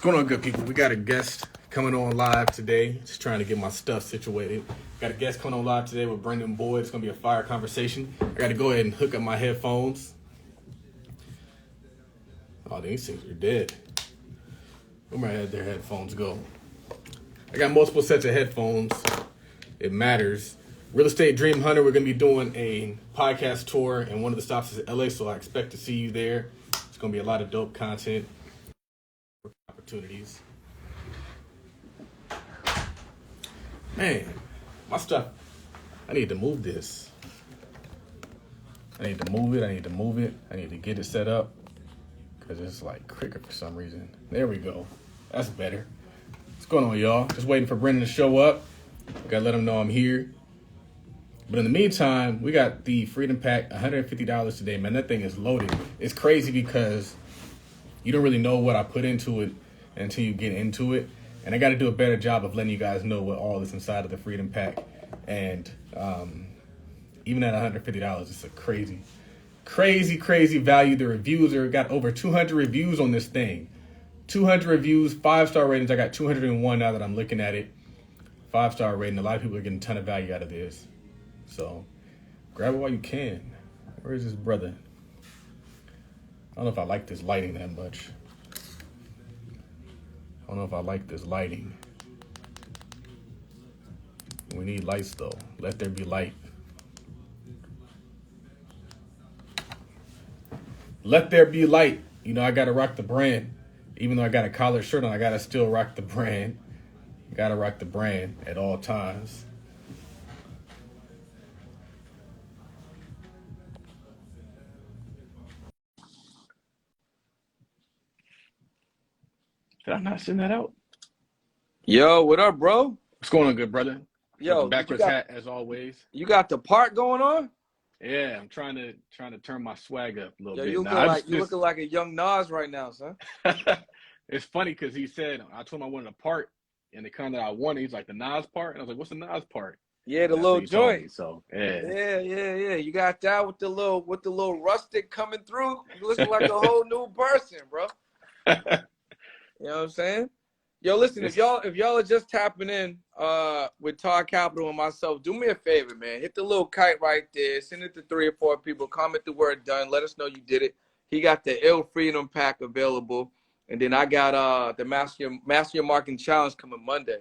going on, good people? We got a guest coming on live today. Just trying to get my stuff situated. Got a guest coming on live today with Brenden Boyd. It's going to be a fire conversation. I got to go ahead and hook up my headphones. Oh, these things are dead. Where had their headphones go? I got multiple sets of headphones. It matters. Real Estate Dream Hunter, we're going to be doing a podcast tour, and one of the stops is LA, so I expect to see you there. It's going to be a lot of dope content. Opportunities. Man, my stuff. I need to move this. I need to move it. I need to get it set up because it's like cricket for some reason. There we go. That's better. What's going on, y'all? Just waiting for Brenden to show up. Gotta let him know I'm here. But in the meantime, we got the Freedom Pack, $150 today. Man, that thing is loaded. It's crazy because you don't really know what I put into it until you get into it. And I got to do a better job of letting you guys know what all is inside of the Freedom Pack. And even at $150, it's a crazy value. The reviews got over 200 reviews on this thing. 200 reviews, 5-star ratings. I got 201 now that I'm looking at it. 5-star rating. A lot of people are getting a ton of value out of this. So grab it while you can. Where is this brother? I don't know if I like this lighting that much. We need lights though. Let there be light. Let there be light. You know, I gotta rock the brand. Even though I got a collared shirt on, I gotta still rock the brand. Gotta rock the brand at all times. Did I not send that out? Yo, what up, bro? What's going on, good brother? Yo, backwards hat as always. You got the part going on? Yeah, I'm trying to turn my swag up a little bit. You looking like a young Nas right now, son. It's funny because he said I told him I wanted a part, and the kind that I wanted, he's like the Nas part, and I was like, "What's the Nas part?" Yeah, the little joint. Me, so yeah. You got that with the little rustic coming through. You looking like a whole new person, bro. You know what I'm saying? Yo, listen, if y'all are just tapping in with Todd Capital and myself, do me a favor, man. Hit the little kite right there. Send it to 3 or 4 people. Comment the word done. Let us know you did it. He got the Ill Freedom Pack available. And then I got the Master Your Marketing Challenge coming Monday.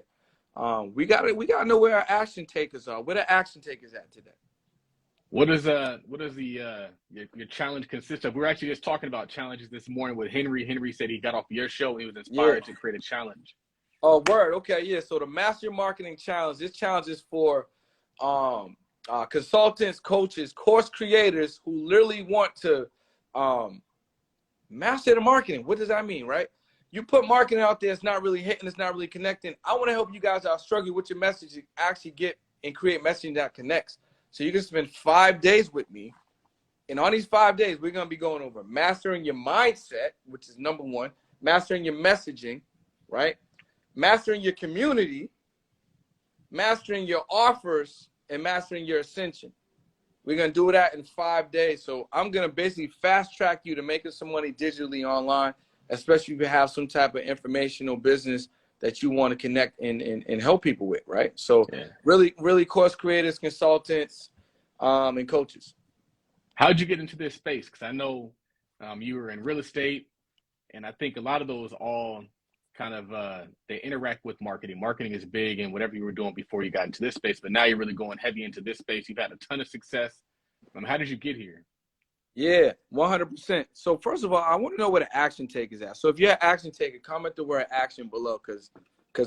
We gotta know where our action takers are. Where the action takers at today? What is your challenge consist of? We were actually just talking about challenges this morning with Henry. Henry said he got off your show and he was inspired to create a challenge. Oh, word. Okay, yeah. So the Master Your Marketing Challenge. This challenge is for consultants, coaches, course creators who literally want to master the marketing. What does that mean, right? You put marketing out there, it's not really hitting, it's not really connecting. I want to help you guys that are struggling with your message to actually get and create messaging that connects. So you can spend 5 days with me. And on these 5 days, we're going to be going over mastering your mindset, which is number 1, mastering your messaging, right? Mastering your community, mastering your offers, and mastering your ascension. We're going to do that in 5 days. So I'm going to basically fast track you to making some money digitally online, especially if you have some type of informational business that you want to connect and help people with, right? So really course creators, consultants, and coaches. How'd you get into this space? Because I know you were in real estate, and I think a lot of those all kind of, they interact with marketing. Marketing is big in whatever you were doing before you got into this space, but now you're really going heavy into this space. You've had a ton of success. How did you get here? Yeah, 100%. So first of all, I want to know where the action take is at. So if you're an action taker, comment the word action below because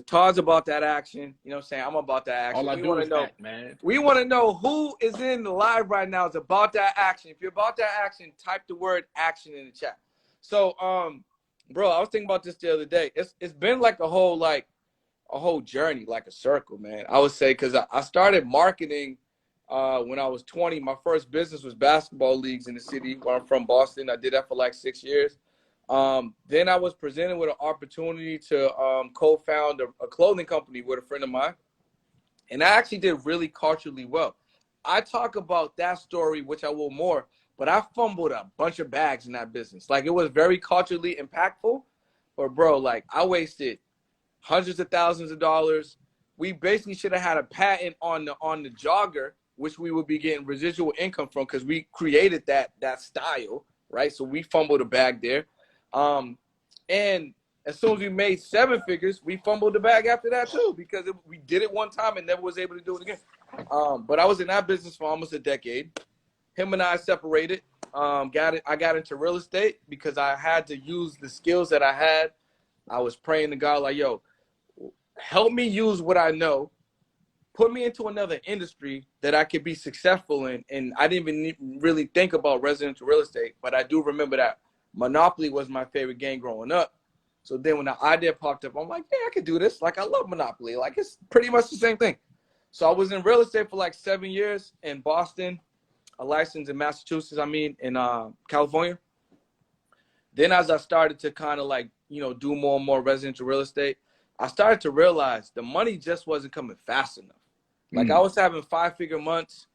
Todd's about that action. You know what I'm saying? I'm about that action. All I do is act, man. We want to know who is in the live right now is about that action. If you're about that action, type the word action in the chat. So, bro, I was thinking about this the other day. It's been like a whole journey, like a circle, man. I would say because I started marketing when I was 20. My first business was basketball leagues in the city where I'm from, Boston. I did that for like 6 years. Then I was presented with an opportunity to co-found a clothing company with a friend of mine. And I actually did really culturally well. I talk about that story, which I will more, but I fumbled a bunch of bags in that business. Like, it was very culturally impactful, or bro, like I wasted hundreds of thousands of dollars. We basically should have had a patent on the jogger, which we would be getting residual income from because we created that style, right? So we fumbled a bag there. And as soon as we made 7 figures, we fumbled the bag after that too because we did it one time and never was able to do it again. But I was in that business for almost a decade. Him and I separated. I got into real estate because I had to use the skills that I had. I was praying to God like, yo, help me use what I know. Put me into another industry that I could be successful in. And I didn't even really think about residential real estate, but I do remember that Monopoly was my favorite game growing up. So then when the idea popped up, I'm like, yeah, I could do this. Like, I love Monopoly. Like, it's pretty much the same thing. So I was in real estate for like 7 years in Boston, a license in Massachusetts, in California. Then as I started to kind of like, do more and more residential real estate, I started to realize the money just wasn't coming fast enough. Like I was having 5-figure months,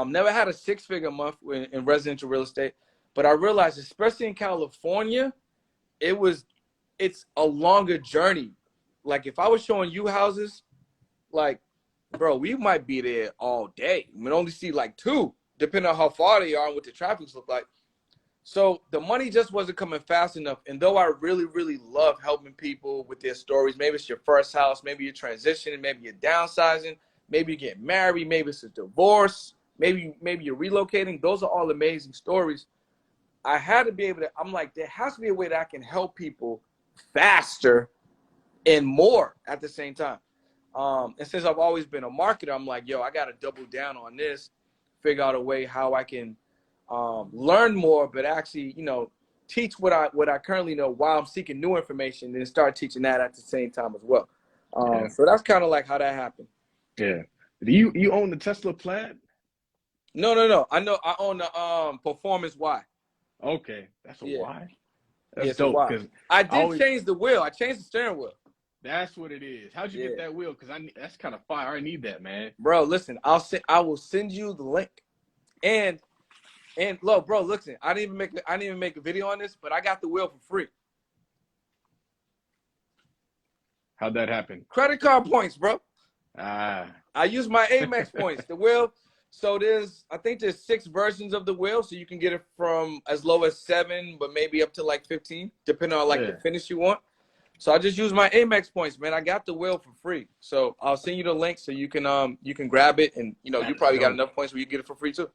never had a 6-figure month in residential real estate, but I realized, especially in California, it's a longer journey. Like if I was showing you houses, like, bro, we might be there all day. We'd only see like 2, depending on how far they are and what the traffics look like. So the money just wasn't coming fast enough. And though I really, really love helping people with their stories, maybe it's your first house, maybe you're transitioning, maybe you're downsizing, maybe you get married, maybe it's a divorce, maybe you're relocating. Those are all amazing stories. I had to be able to, I'm like, there has to be a way that I can help people faster and more at the same time. And since I've always been a marketer, I'm like, yo, I got to double down on this, figure out a way how I can learn more, but actually, teach what I currently know while I'm seeking new information and start teaching that at the same time as well. So that's kind of like how that happened. Yeah. Do you own the Tesla Plaid? No. I know I own the Performance Y. Okay. That's a Y. That's That's dope. Because I did change the wheel. I changed the steering wheel. That's what it is. How'd you get that wheel? Because that's kind of fire. I need that, man. Bro, listen, I will send you the link. And look, bro, listen, I didn't even make a video on this, but I got the wheel for free. How'd that happen? Credit card points, bro. I use my Amex points. The wheel. So I think there's 6 versions of the wheel, so you can get it from as low as 7, but maybe up to like 15, depending on the finish you want. So I just use my Amex points, man. I got the wheel for free. So I'll send you the link so you can grab it, and you probably got enough points where you get it for free too.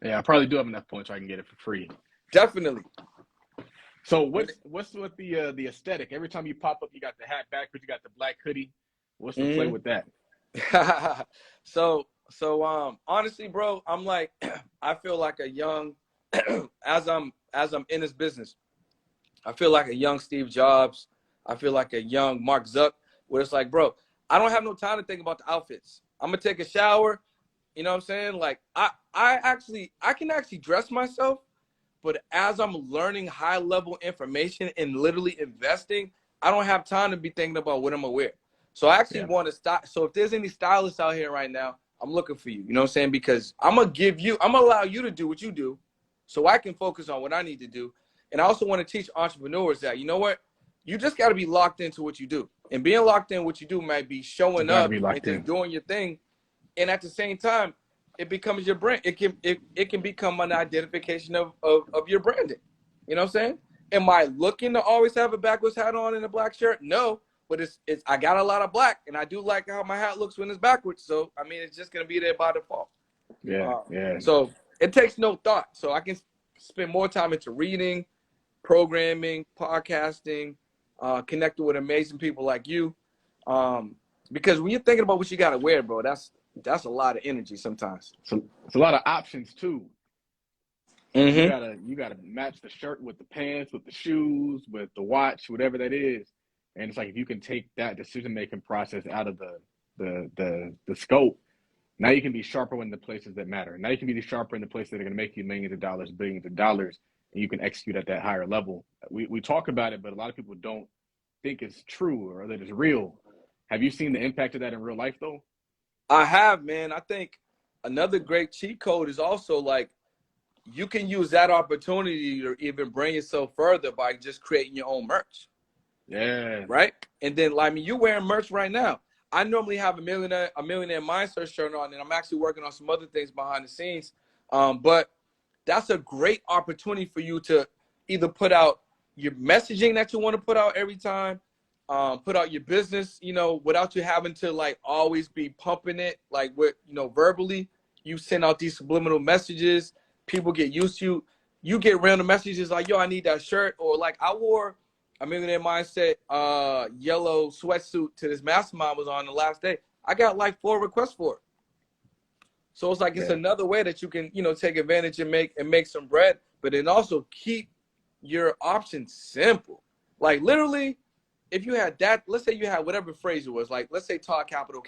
Yeah, I probably do have enough points so I can get it for free. Definitely. So what's with the aesthetic? Every time you pop up, you got the hat backwards, you got the black hoodie. What's the play with that? So honestly, bro, I'm like, I feel like a young, as I'm in this business, I feel like a young Steve Jobs. I feel like a young Mark Zuck, where it's like, bro, I don't have no time to think about the outfits. I'm gonna take a shower. You know what I'm saying? Like I can actually dress myself, but as I'm learning high level information and literally investing, I don't have time to be thinking about what I'm gonna wear. So I actually want to stop. So if there's any stylists out here right now, I'm looking for you. You know what I'm saying? Because I'm gonna allow you to do what you do, so I can focus on what I need to do. And I also want to teach entrepreneurs that, you know what? You just got to be locked into what you do. And being locked in what you do might be showing up and just doing your thing. And at the same time, it becomes your brand. It can become an identification of your branding. You know what I'm saying? Am I looking to always have a backwards hat on and a black shirt? No, but it's I got a lot of black, and I do like how my hat looks when it's backwards. So I mean, it's just gonna be there by default. Yeah. So it takes no thought. So I can spend more time into reading, programming, podcasting, connecting with amazing people like you. Because when you're thinking about what you gotta wear, bro, that's a lot of energy sometimes. So it's a lot of options too. Mm-hmm. You gotta match the shirt with the pants, with the shoes, with the watch, whatever that is. And it's like, if you can take that decision-making process out of the scope, now you can be sharper in the places that matter. Now you can be sharper in the places that are going to make you millions of dollars, billions of dollars, and you can execute at that higher level. We talk about it, but a lot of people don't think it's true or that it's real. Have you seen the impact of that in real life, though? I have, man. I think another great cheat code is also like, you can use that opportunity to even bring yourself further by just creating your own merch. Yeah. right? And then, like, I mean, you wearing merch right now. I normally have a millionaire mindset shirt on, and I'm actually working on some other things behind the scenes. But that's a great opportunity for you to either put out your messaging that you want to put out every time, put out your business, you know, without you having to like always be pumping it, like with, you know, verbally. You send out these subliminal messages. People get used to you. You get random messages like, yo, I need that shirt. Or like I wore a millionaire mindset yellow sweatsuit to this mastermind was on the last day. I got like 4 requests for it. So it's like it's Yeah. another way that you can, you know, take advantage and make some bread, but then also keep your options simple. Like literally, if you had that, let's say you had whatever phrase it was, like let's say Todd Capital,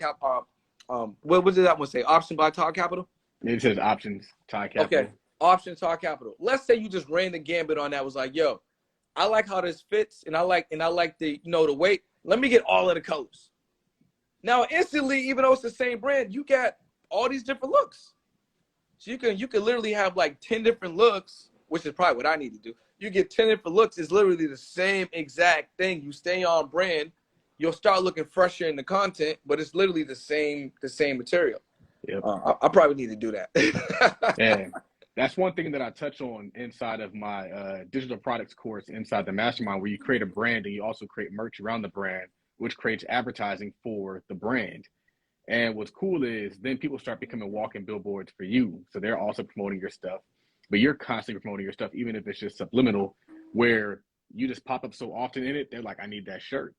what was it that one say? Option by Todd Capital? It says options, Todd Okay, Capital. option Todd Capital. Let's say you just ran the gambit on that. Was like, yo, I like how this fits, and I like the, you know, the weight. Let me get all of the colors. Now instantly, even though it's the same brand, you got all these different looks. So you can literally have like 10 different looks, which is probably what I need to do. You get 10 different looks. It's literally the same exact thing. You stay on brand. You'll start looking fresher in the content, but it's literally the same material. Yep. I probably need to do that. Yeah. That's one thing that I touch on inside of my digital products course inside the mastermind, where you create a brand and you also create merch around the brand, which creates advertising for the brand. And what's cool is then people start becoming walking billboards for you. So they're also promoting your stuff, but you're constantly promoting your stuff, even if it's just subliminal, where you just pop up so often in it. They're like, I need that shirt.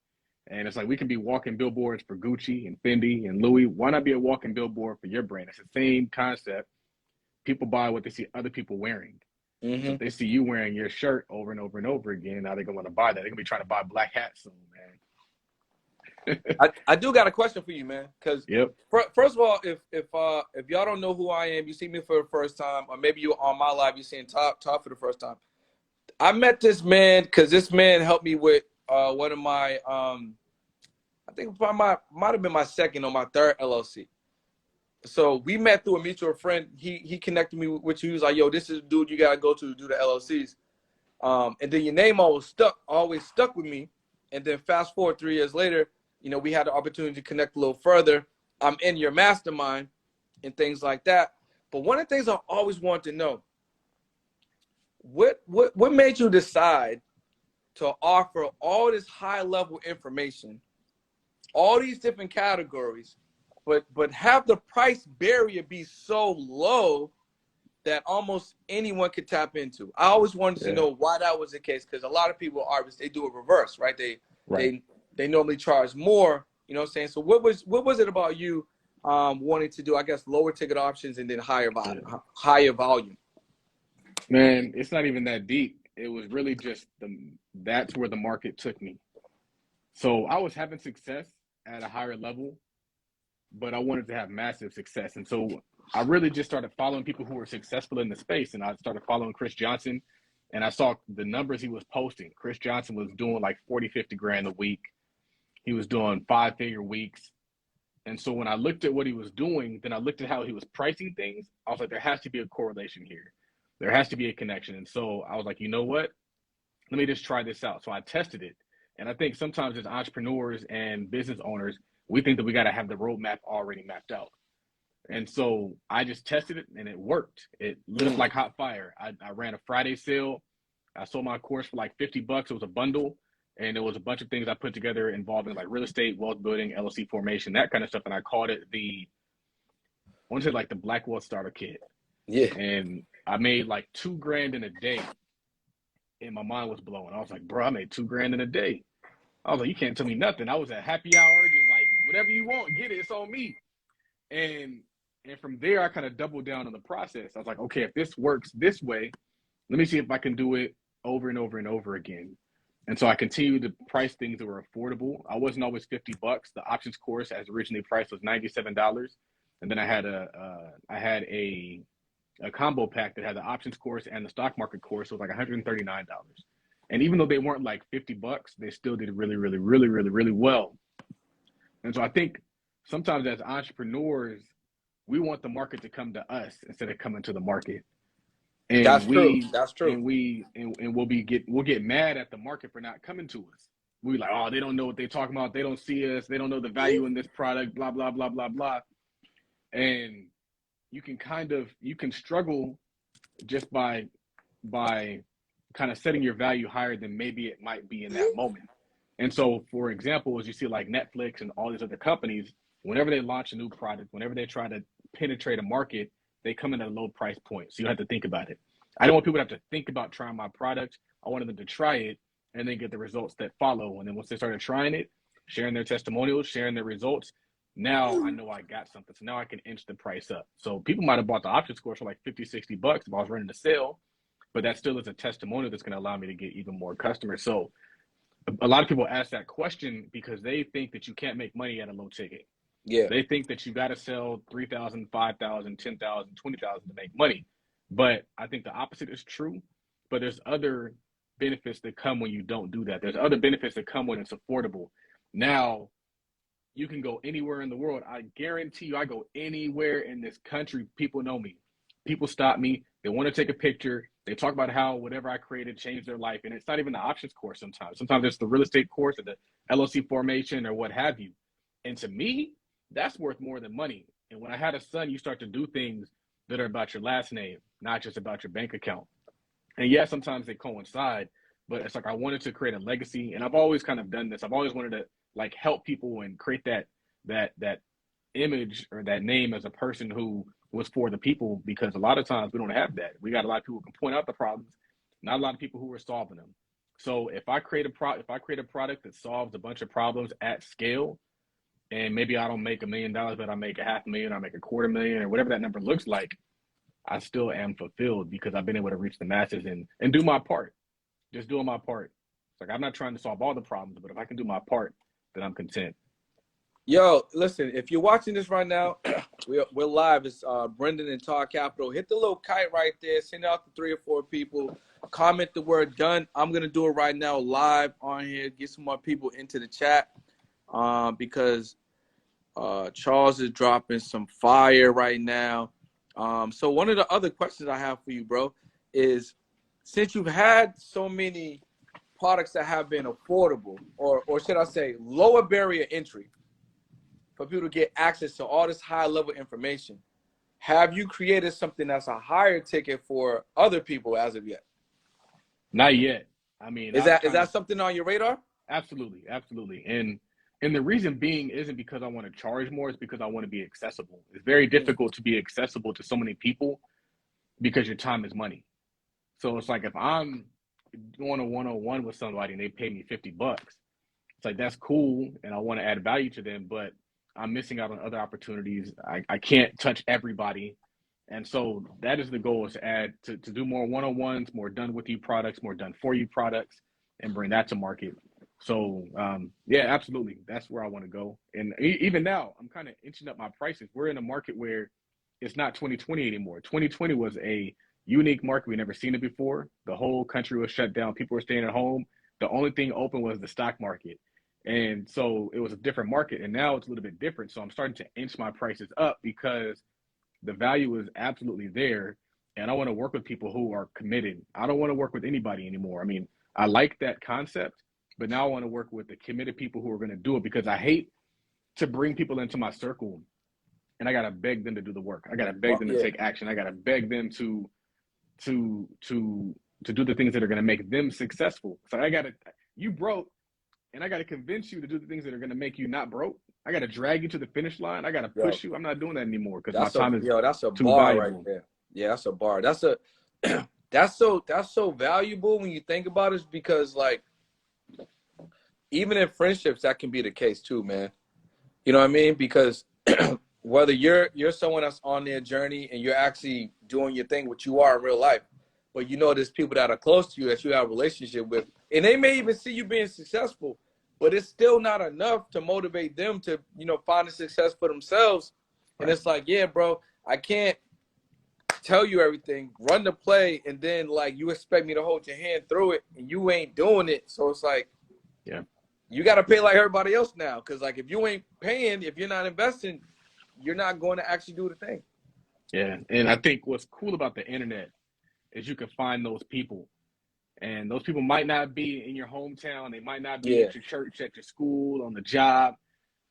And it's like, we can be walking billboards for Gucci and Fendi and Louis. Why not be a walking billboard for your brand? It's the same concept. People buy what they see other people wearing. So if they see you wearing your shirt over and over and over again, now they're going to want to buy that. They're going to be trying to buy black hats soon, man. I do got a question for you, man. Because Yep. first of all, if y'all don't know who I am, you see me for the first time, or maybe you're on my live, you're seeing Todd for the first time. I met this man because this man helped me with one of my I think might have been my second or my third LLC. So we met through a mutual friend. He connected me with you. He was like, yo, this is the dude you gotta go to do the LLCs. And then your name always stuck with me. And then fast forward 3 years later, you know, we had the opportunity to connect a little further. I'm in your mastermind and things like that. But one of the things I always wanted to know, what made you decide to offer all this high level information, all these different categories, but have the price barrier be so low that almost anyone could tap into? I always wanted to know why that was the case, because a lot of people they do it reverse, right? They normally charge more, you know what I'm saying? So what was it about you wanting to do, I guess, lower ticket options and then higher volume? Man, it's not even that deep. It was really just that's where the market took me. So I was having success at a higher level, but I wanted to have massive success. And so I really just started following people who were successful in the space. And I started following Chris Johnson, and I saw the numbers he was posting. Chris Johnson was doing like 40, 50 grand a week. He was doing 5-figure weeks. And so when I looked at what he was doing, then I looked at how he was pricing things. I was like, there has to be a correlation here. There has to be a connection. And so I was like, you know what? Let me just try this out. So I tested it. And I think sometimes as entrepreneurs and business owners, we think that we got to have the roadmap already mapped out. And so I just tested it and it worked. It lit up like hot fire. I ran a Friday sale. I sold my course for like $50. It was a bundle. And it was a bunch of things I put together involving like real estate, wealth building, LLC formation, that kind of stuff. And I called it I want to say like the Black Wealth Starter Kit. Yeah. And I made like $2,000 in a day. And my mind was blown. I was like, bro, I made $2,000 in a day. I was like, you can't tell me nothing. I was at happy hour, just like, whatever you want, get it. It's on me. And from there, I kind of doubled down on the process. I was like, okay, if this works this way, let me see if I can do it over and over and over again. And so I continued to price things that were affordable. I wasn't always $50. The options course, as originally priced, was $97. And then I had a combo pack that had the options course and the stock market course. So it was like $139. And even though they weren't like $50, they still did really, really, really, really, really well. And so I think sometimes as entrepreneurs, we want the market to come to us instead of coming to the market. And That's true. That's true. And we'll get mad at the market for not coming to us. we like, oh, they don't know what they're talking about. They don't see us. They don't know the value in this product, blah, blah, blah, blah, blah. And you can struggle just by kind of setting your value higher than maybe it might be in that moment. And so, for example, as you see like Netflix and all these other companies, whenever they launch a new product, whenever they try to penetrate a market, they come in at a low price point. So you have to think about it. I don't want people to have to think about trying my product. I wanted them to try it and then get the results that follow. And then once they started trying it, sharing their testimonials, sharing their results, now I know I got something. So now I can inch the price up. So people might have bought the options course for like $50, $60 if I was running a sale, but that still is a testimonial that's going to allow me to get even more customers. So a lot of people ask that question because they think that you can't make money at a low ticket. Yeah. They think that you got to sell 3,000, 5,000, 10,000, 20,000 to make money. But I think the opposite is true. But there's other benefits that come when you don't do that. There's other benefits that come when it's affordable. Now, you can go anywhere in the world. I guarantee you, I go anywhere in this country. People know me. People stop me. They want to take a picture. They talk about how whatever I created changed their life. And it's not even the options course sometimes. Sometimes it's the real estate course or the LLC formation or what have you. And to me, that's worth more than money. And when I had a son, you start to do things that are about your last name, not just about your bank account. And yeah, sometimes they coincide, but it's like I wanted to create a legacy. And I've always kind of done this. I've always wanted to like help people and create that image or that name as a person who was for the people, because a lot of times we don't have that. We got a lot of people who can point out the problems, not a lot of people who are solving them. So if I create a product that solves a bunch of problems at scale, and maybe I don't make $1 million, but I make $500,000, I make $250,000, or whatever that number looks like, I still am fulfilled because I've been able to reach the masses and do my part. Just doing my part. It's like I'm not trying to solve all the problems, but if I can do my part, then I'm content. Yo, listen, if you're watching this right now, we're live. It's Brenden and Todd Capital. Hit the little kite right there. Send it out to 3 or 4 people. Comment the word done. I'm going to do it right now live on here. Get some more people into the chat because Charles is dropping some fire right now. So one of the other questions I have for you, bro, is since you've had so many products that have been affordable, or should I say lower barrier entry, for people to get access to all this high level information, have you created something that's a higher ticket for other people as of yet? Not yet. I mean, is that something on your radar? Absolutely. And the reason being isn't because I want to charge more, it's because I want to be accessible. It's very difficult to be accessible to so many people because your time is money. So it's like if I'm going a one-on-one with somebody and they pay me $50, it's like that's cool and I want to add value to them, but I'm missing out on other opportunities. I can't touch everybody. And so that is the goal, is to do more one-on-ones, more done with you products, more done for you products, and bring that to market. So yeah, absolutely. That's where I want to go. And even now, I'm kind of inching up my prices. We're in a market where it's not 2020 anymore. 2020 was a unique market. We never seen it before. The whole country was shut down. People were staying at home. The only thing open was the stock market. And so it was a different market, and now it's a little bit different. So I'm starting to inch my prices up because the value is absolutely there. And I want to work with people who are committed. I don't want to work with anybody anymore. I mean, I like that concept, but now I want to work with the committed people who are going to do it, because I hate to bring people into my circle and I got to beg them to do the work. I got to beg them to take action. I got to beg them to do the things that are going to make them successful. So you broke, and I got to convince you to do the things that are going to make you not broke. I got to drag you to the finish line. I got to push you. I'm not doing that anymore because my time is that's a too bar valuable. right there. Yeah, that's a bar. That's so valuable when you think about it, because like even in friendships that can be the case too, man. You know what I mean? Because whether you're someone that's on their journey and you're actually doing your thing, which you are in real life, but you know there's people that are close to you that you have a relationship with, and they may even see you being successful, but it's still not enough to motivate them to, find a success for themselves. Right. And it's like, yeah, bro, I can't tell you everything, run the play, and then like you expect me to hold your hand through it, and you ain't doing it. So it's like, yeah, you got to pay like everybody else now, because like if you ain't paying, if you're not investing, you're not going to actually do the thing. Yeah, and I think what's cool about the internet is you can find those people And those people might not be in your hometown. They might not be Yeah. at your church, at your school, on the job.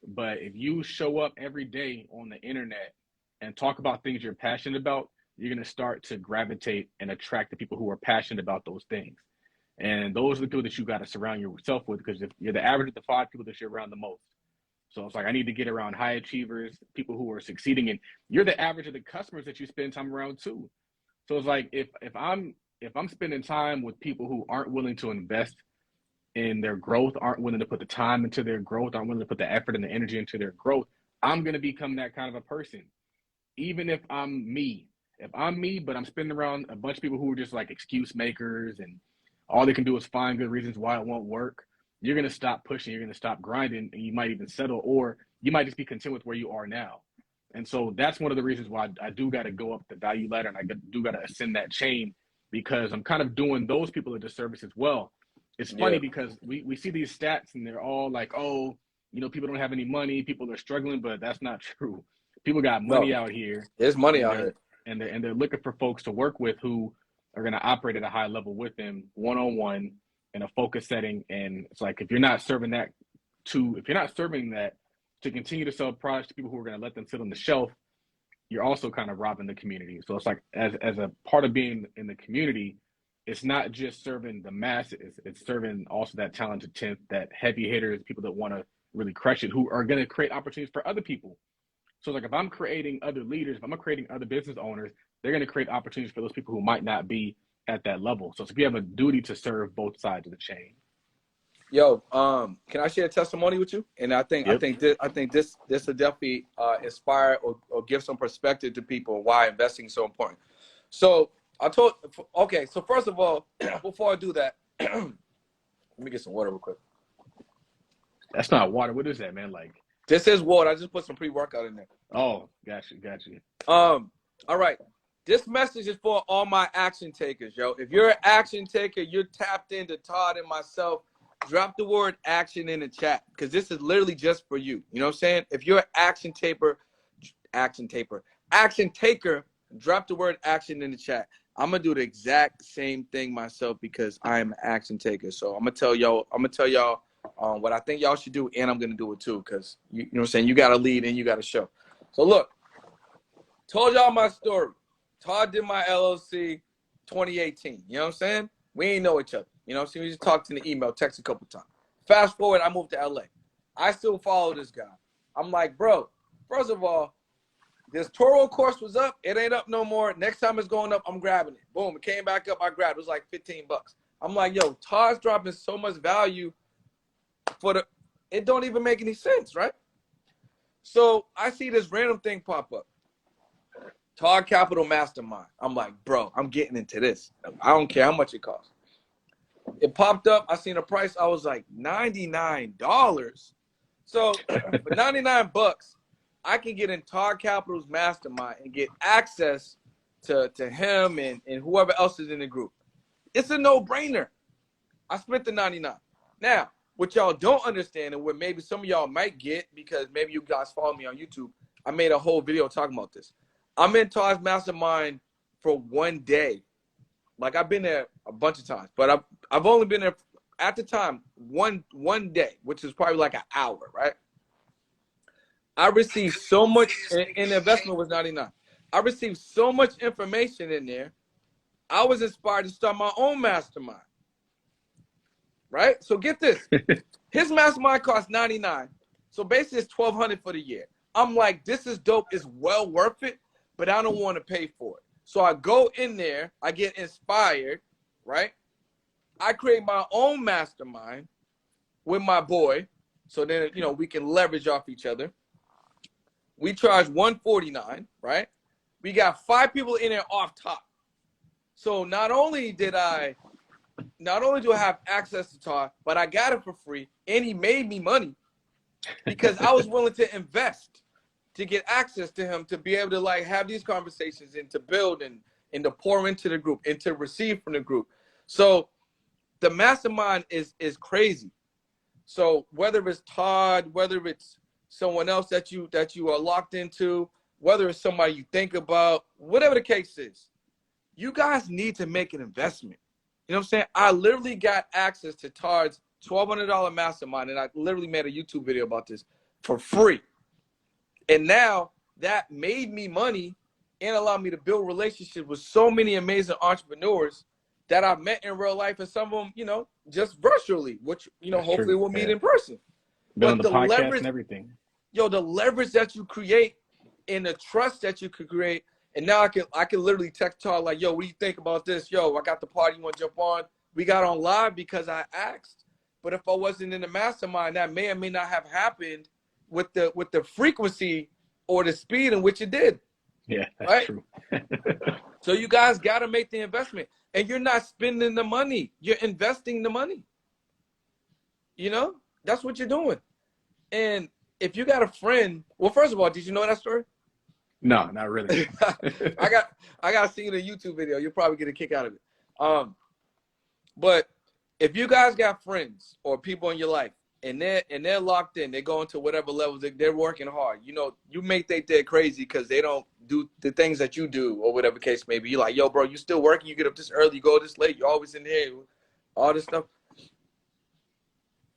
But if you show up every day on the internet and talk about things you're passionate about, you're going to start to gravitate and attract the people who are passionate about those things. And those are the people that you got to surround yourself with, because if you're the average of the 5 people that you're around the most. So it's like, I need to get around high achievers, people who are succeeding, and you're the average of the customers that you spend time around too. So it's like, if I'm spending time with people who aren't willing to invest in their growth, aren't willing to put the time into their growth, aren't willing to put the effort and the energy into their growth, I'm going to become that kind of a person. Even if I'm me, but I'm spending around a bunch of people who are just like excuse makers and all they can do is find good reasons why it won't work, you're going to stop pushing, you're going to stop grinding, and you might even settle, or you might just be content with where you are now. And so that's one of the reasons why I do got to go up the value ladder, and I do got to ascend that chain, because I'm kind of doing those people a disservice as well. It's funny because we see these stats and they're all like, oh, you know, people don't have any money, people are struggling, but that's not true. People got money out here. There's money out here. And they're looking for folks to work with who are going to operate at a high level with them one-on-one in a focus setting. And it's like, if you're not serving that to continue to sell products to people who are going to let them sit on the shelf, you're also kind of robbing the community. So it's like, as a part of being in the community, it's not just serving the masses, it's serving also that talented tenth, that heavy hitters, people that want to really crush it, who are going to create opportunities for other people. So like, if I'm creating other leaders, if I'm creating other business owners, they're going to create opportunities for those people who might not be at that level. So we have a duty to serve both sides of the chain. Yo, can I share a testimony with you? And I think this will definitely inspire or give some perspective to people why investing is so important. So so first of all, before I do that, let me get some water real quick. That's not water. What is that, man? Like, this is water. I just put some pre-workout in there. Oh, gotcha. All right. This message is for all my action takers, yo. If you're an action taker, you're tapped into Todd and myself, drop the word action in the chat, because this is literally just for you. You know what I'm saying? If you're an action taker, drop the word action in the chat. I'm going to do the exact same thing myself, because I am an action taker. So I'm going to tell y'all what I think y'all should do, and I'm going to do it too, because you know what I'm saying? You got to lead and you got to show. So look, told y'all my story. Todd did my LLC 2018. You know what I'm saying? We ain't know each other. You know what I'm saying? We just talked in the email, text a couple times. Fast forward, I moved to LA. I still follow this guy. I'm like, bro, first of all, this Toro course was up. It ain't up no more. Next time it's going up, I'm grabbing it. Boom, it came back up. I grabbed it. It was like $15. I'm like, yo, Todd's dropping so much value it don't even make any sense, right? So I see this random thing pop up. Todd Capital Mastermind. I'm like, bro, I'm getting into this. I don't care how much it costs. It popped up. I seen a price. I was like, $99. So for $99, I can get in Todd Capital's Mastermind and get access to him and whoever else is in the group. It's a no-brainer. I spent the $99. Now, what y'all don't understand, and what maybe some of y'all might get, because maybe you guys follow me on YouTube, I made a whole video talking about this. I'm in Todd's Mastermind for one day. Like, I've been there a bunch of times, but I've only been there at the time one day, which is probably like an hour, right? I received so much, and the investment was $99. I received so much information in there. I was inspired to start my own mastermind. Right? So get this. His mastermind costs $99. So basically it's $1,200 for the year. I'm like, this is dope. It's well worth it, but I don't want to pay for it. So I go in there. I get inspired, right? I create my own mastermind with my boy. So then, you know, we can leverage off each other. We charge $149, right? We got 5 people in there off top. So not only do I have access to Todd, but I got it for free, and he made me money because I was willing to invest to get access to him, to be able to like have these conversations and to build and to pour into the group and to receive from the group. So the mastermind is crazy. So whether it's Todd, whether it's someone else that you are locked into, whether it's somebody you think about, whatever the case is, you guys need to make an investment. You know what I'm saying? I literally got access to Todd's $1,200 mastermind, and I literally made a YouTube video about this for free. And now that made me money and allowed me to build relationships with so many amazing entrepreneurs that I've met in real life, and some of them, you know, just virtually, which, you know, That's hopefully true. we'll meet Yeah. in person. Been on But the the podcast leverage, and everything. yo, the leverage that you create and the trust that you could create. And now I can literally text Todd like, yo, what do you think about this? Yo, I got the party, you want to jump on? We got on live because I asked. But if I wasn't in the mastermind, that may or may not have happened with the frequency or the speed in which it did. Yeah, that's right? true. So you guys got to make the investment. And you're not spending the money. You're investing the money. You know? That's what you're doing. And if you got a friend, well, first of all, did you know that story? No, not really. I got to see the YouTube video. You'll probably get a kick out of it. But if you guys got friends or people in your life and they're locked in, they're going to whatever levels, they're working hard. You know, you make they crazy because they don't do the things that you do or whatever case may be. You're like, yo, bro, you still working? You get up this early, you go this late, you're always in here, all this stuff.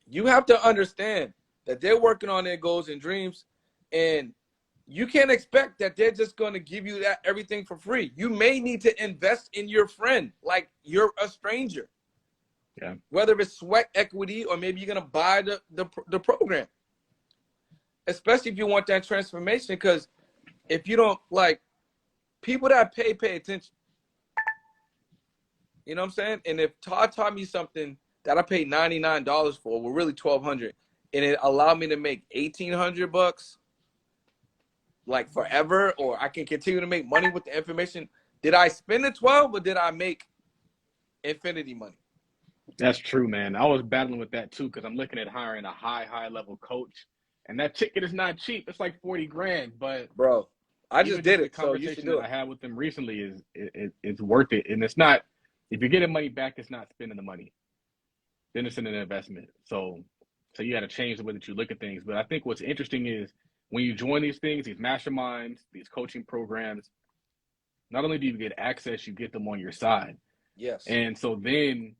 You have to understand that they're working on their goals and dreams, and you can't expect that they're just going to give you that everything for free. You may need to invest in your friend like you're a stranger. Yeah. Whether it's sweat equity or maybe you're going to buy the program. Especially if you want that transformation, because if you don't, like, people that pay attention. You know what I'm saying? And if Todd taught me something that I paid $99 for, well, really $1,200, and it allowed me to make $1,800 like forever, or I can continue to make money with the information. Did I spend the 12 or did I make infinity money? That's true, man. I was battling with that too because I'm looking at hiring a high level coach, and that ticket is not cheap. It's like 40 grand, but bro, I just did it. The So you should do conversation that I had with them recently is it's worth it, and it's not. If you're getting money back, it's not spending the money. Then it's an investment. So you got to change the way that you look at things. But I think what's interesting is when you join these things, these masterminds, these coaching programs, not only do you get access, you get them on your side. Yes. And so then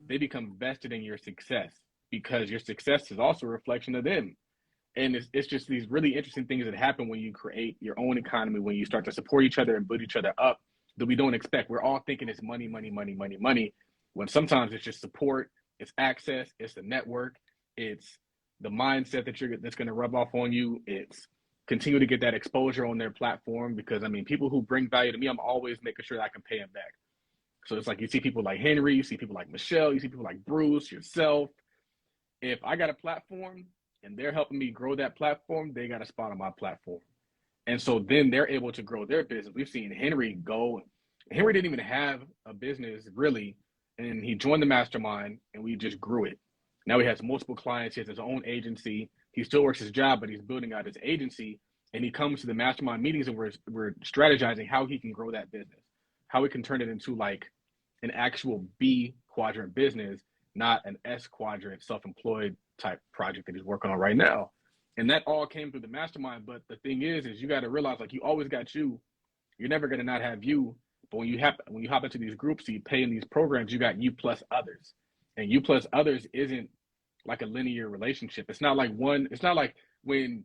they become vested in your success because your success is also a reflection of them. And it's just these really interesting things that happen when you create your own economy, when you start to support each other and build each other up that we don't expect. We're all thinking it's money, when sometimes it's just support, it's access, it's the network, it's the mindset that's going to rub off on you. It's continue to get that exposure on their platform because, I mean, people who bring value to me, I'm always making sure that I can pay them back. So it's like you see people like Henry, you see people like Michelle, you see people like Bruce, yourself. If I got a platform and they're helping me grow that platform, they got a spot on my platform. And so then they're able to grow their business. We've seen Henry go. Henry didn't even have a business really, and he joined the mastermind and we just grew it. Now he has multiple clients. He has his own agency. He still works his job, but he's building out his agency. And he comes to the mastermind meetings and we're strategizing how he can grow that business, how we can turn it into like an actual B quadrant business, not an S quadrant self-employed type project that he's working on right now. And that all came through the mastermind. But the thing is you got to realize, like, you always got you. You're never going to not have you. But when you hop into these groups, you pay in these programs, you got you plus others. And you plus others isn't like a linear relationship. It's not like when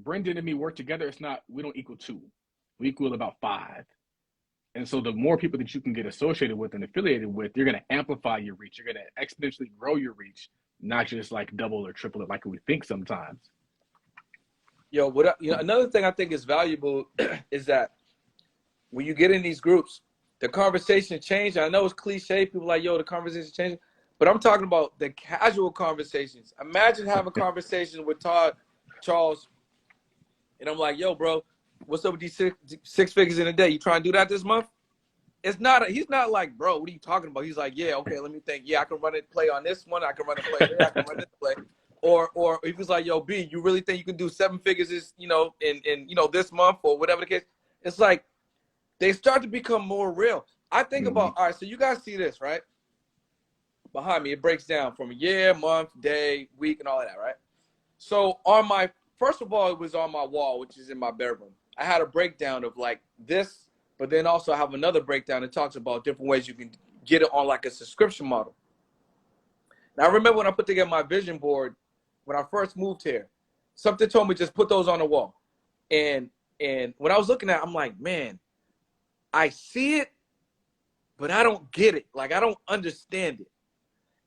Brenden and me work together, we don't equal 2. We equal about 5. And so the more people that you can get associated with and affiliated with, you're going to amplify your reach. You're going to exponentially grow your reach, not just like double or triple it like we think sometimes. Yo, another thing I think is valuable is that when you get in these groups, the conversation change. I know it's cliche. People are like, yo, the conversation changing. But I'm talking about the casual conversations. Imagine having a conversation with Todd, Charles, and I'm like, yo, bro, what's up with these six figures in a day? You trying to do that this month? He's not like, bro, what are you talking about? He's like, yeah, okay, let me think. Yeah, I can run it play on this one. I can run it play there. I can run this play. Or if he's like, yo, B, you really think you can do 7 figures in this month or whatever the case? It's like they start to become more real. I think about, all right, so you guys see this, right? Behind me, it breaks down from year, month, day, week, and all of that, right? So first of all, it was on my wall, which is in my bedroom. I had a breakdown of like this But then also I have another breakdown that talks about different ways you can get it on like a subscription model. Now, I remember when I put together my vision board, when I first moved here, something told me just put those on the wall. And when I was looking at it, I'm like, man, I see it, but I don't get it. Like, I don't understand it.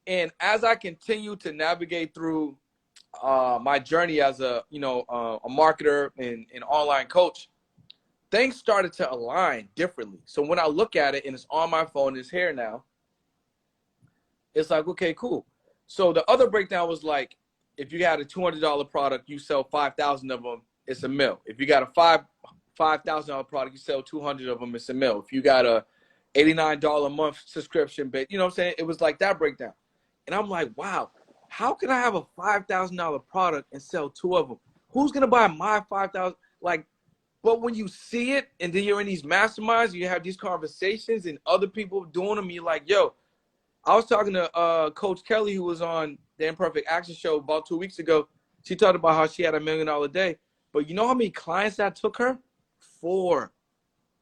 And as I continue to navigate through my journey as a marketer and an online coach, things started to align differently. So when I look at it and it's on my phone, it's here now, it's like, okay, cool. So the other breakdown was like, if you had a $200 product, you sell 5,000 of them, it's $1 million. If you got a $5,000 product, you sell 200 of them, it's $1 million. If you got a $89 a month subscription, but you know what I'm saying? It was like that breakdown. And I'm like, wow, how can I have a $5,000 product and sell 2 of them? Who's going to buy my 5,000? Like, but when you see it and then you're in these masterminds, you have these conversations and other people doing them, you're like, yo, I was talking to Coach Kelly, who was on the Imperfect Action Show about 2 weeks ago. She talked about how she had $1 million a day. But you know how many clients that took her? 4.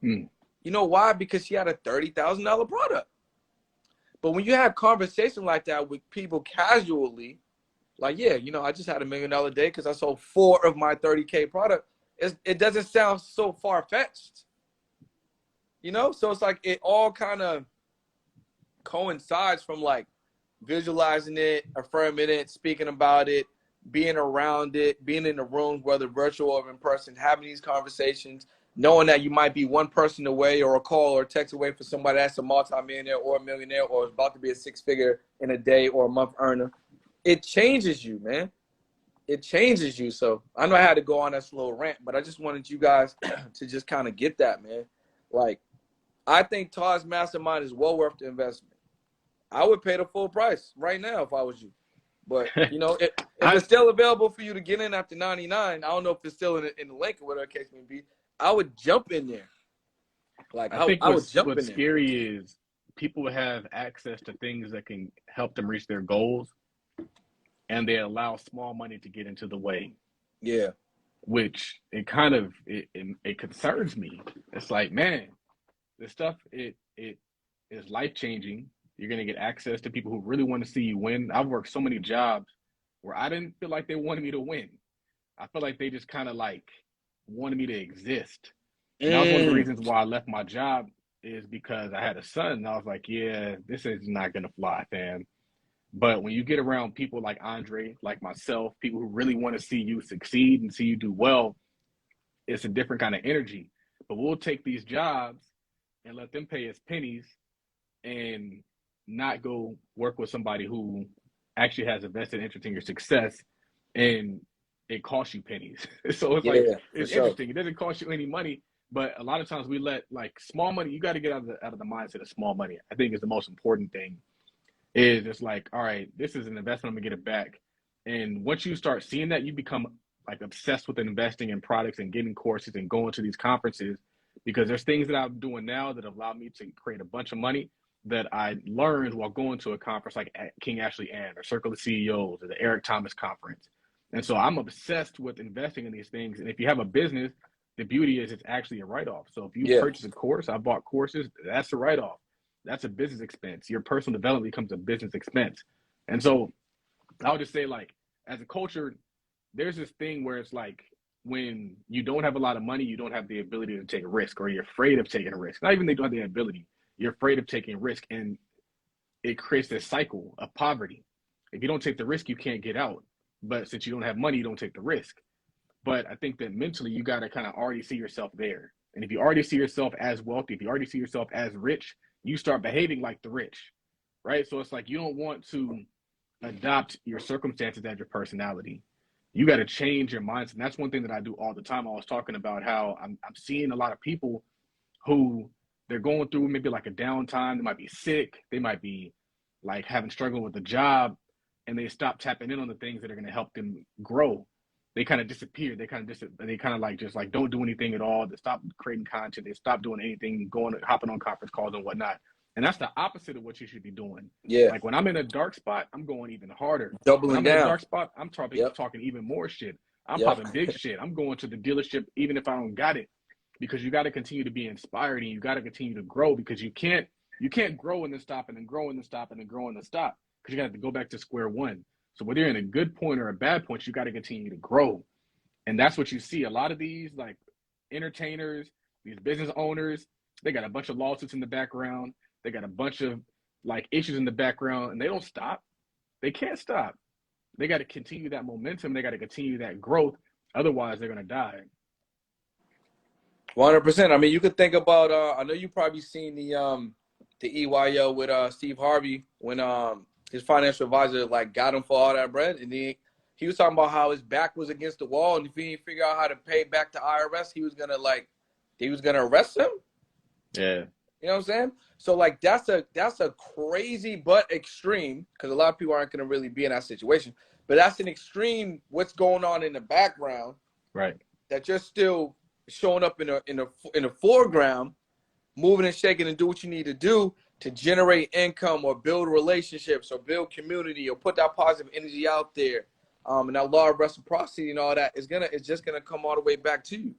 You know why? Because she had a $30,000 product. But when you have conversation like that with people casually, like, yeah, you know, I just had $1 million a day because I sold 4 of my 30K product. It doesn't sound so far-fetched. You know? So it's like it all kind of coincides from like visualizing it, affirming it, speaking about it, being around it, being in the rooms, whether virtual or in person, having these conversations, knowing that you might be one person away or a call or a text away for somebody that's a multimillionaire or a millionaire or is about to be a 6-figure in a day or a month earner. It changes you, man. It changes you. So I know I had to go on that slow rant, but I just wanted you guys to just kind of get that, man. Like, I think Todd's mastermind is well worth the investment. I would pay the full price right now if I was you. But, you know, if it's still available for you to get in after 99, I don't know if it's still in the link or whatever the case may be, I would jump in there. Like, I would jump in there. What's scary is people have access to things that can help them reach their goals, and they allow small money to get into the way. Yeah. Which it kind of, it concerns me. It's like, man, this stuff, it is life-changing. You're going to get access to people who really want to see you win. I've worked so many jobs where I didn't feel like they wanted me to win. I feel like they just kind of like wanted me to exist. And that was one of the reasons why I left my job, is because I had a son. And I was like, yeah, this is not going to fly, fam. But when you get around people like Andre, like myself, people who really want to see you succeed and see you do well, it's a different kind of energy. But we'll take these jobs and let them pay us pennies and not go work with somebody who actually has a vested interest in your success, and it costs you pennies. So it's it's interesting. It doesn't cost you any money, but a lot of times we let like small money. You got to get out of the mindset of small money. I think is the most important thing. Is it's like, all right, this is an investment. I'm gonna get it back. And once you start seeing that, you become like obsessed with investing in products and getting courses and going to these conferences, because there's things that I'm doing now that allow me to create a bunch of money that I learned while going to a conference like King Ashley Ann or Circle of CEOs or the Eric Thomas conference. And so I'm obsessed with investing in these things. And if you have a business, the beauty is it's actually a write-off. So if you purchase a course, I bought courses, that's a write-off. That's a business expense. Your personal development becomes a business expense. And so I would just say, like, as a culture, there's this thing where it's like, when you don't have a lot of money, you don't have the ability to take a risk, or you're afraid of taking a risk. Not even they don't have the ability. You're afraid of taking risk, and it creates this cycle of poverty. If you don't take the risk, you can't get out. But since you don't have money, you don't take the risk. But I think that mentally, you got to kind of already see yourself there. And if you already see yourself as wealthy, if you already see yourself as rich, you start behaving like the rich, right? So it's like you don't want to adopt your circumstances as your personality. You got to change your mindset. And that's one thing that I do all the time. I was talking about how I'm seeing a lot of people who they're going through maybe like a downtime. They might be sick. They might be like struggling with a job, and they stop tapping in on the things that are going to help them grow. They kind of disappear. They kind of like just like don't do anything at all. They stop creating content. They stop doing anything, hopping on conference calls and whatnot. And that's the opposite of what you should be doing. Yeah. Like when I'm in a dark spot, I'm going even harder. Doubling when I'm down. in a dark spot, I'm talking even more shit. I'm popping big shit. I'm going to the dealership even if I don't got it. because you got to continue to be inspired and you got to continue to grow, because you can't grow and then stop and then grow and then stop and then grow and then stop, because you got to go back to square one. So whether you're in a good point or a bad point, you got to continue to grow. And that's what you see. A lot of these like entertainers, these business owners, they got a bunch of lawsuits in the background. They got a bunch of like issues in the background, and they don't stop. They can't stop. They got to continue that momentum. They got to continue that growth. Otherwise, they're going to die. 100%. I mean, you could think about, I know you probably seen the EYO with Steve Harvey when his financial advisor like got him for all that bread, and he was talking about how his back was against the wall, and if he didn't figure out how to pay back to IRS, he was gonna arrest him. Yeah. You know what I'm saying? So like that's a crazy but extreme, because a lot of people aren't gonna really be in that situation. But that's an extreme what's going on in the background. Right. That you're still showing up in the foreground, moving and shaking and do what you need to do to generate income or build relationships or build community or put that positive energy out there. And that law of reciprocity and all that is just gonna come all the way back to you.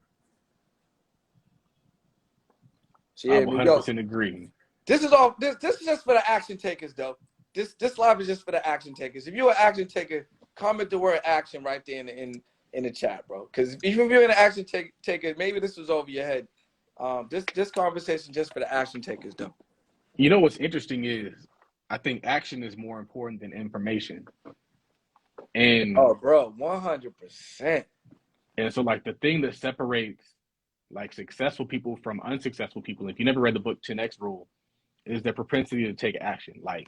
So yeah, I 100% agree. This is all. This is just for the action takers, though. This live is just for the action takers. If you're an action taker, comment the word action right there in the chat, bro. Because if you're an action taker, maybe this was over your head. This conversation just for the action takers, though. You know what's interesting is I think action is more important than information. And oh, bro, 100%. And so like the thing that separates like successful people from unsuccessful people, if you never read the book 10X Rule, is their propensity to take action. Like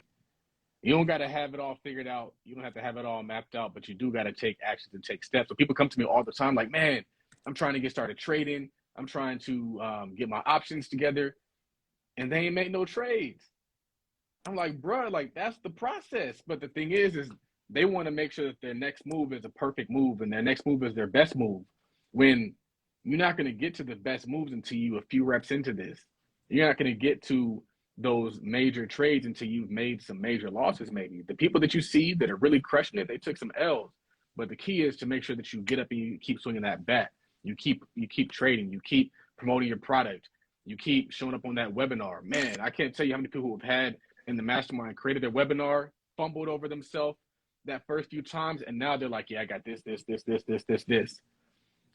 you don't got to have it all figured out. You don't have to have it all mapped out, but you do got to take actions and take steps. So people come to me all the time like, man, I'm trying to get started trading. I'm trying to get my options together, and they ain't make no trades. I'm like, bro, like that's the process. But the thing is they want to make sure that their next move is a perfect move and their next move is their best move, when you're not going to get to the best moves until you a few reps into this. You're not going to get to those major trades until you've made some major losses. Maybe the people that you see that are really crushing it, they took some L's. But the key is to make sure that you get up and you keep swinging that bat. You keep trading. You keep promoting your product. You keep showing up on that webinar. Man, I can't tell you how many people who have had in the mastermind created their webinar, fumbled over themselves that first few times, and now they're like, yeah, I got this.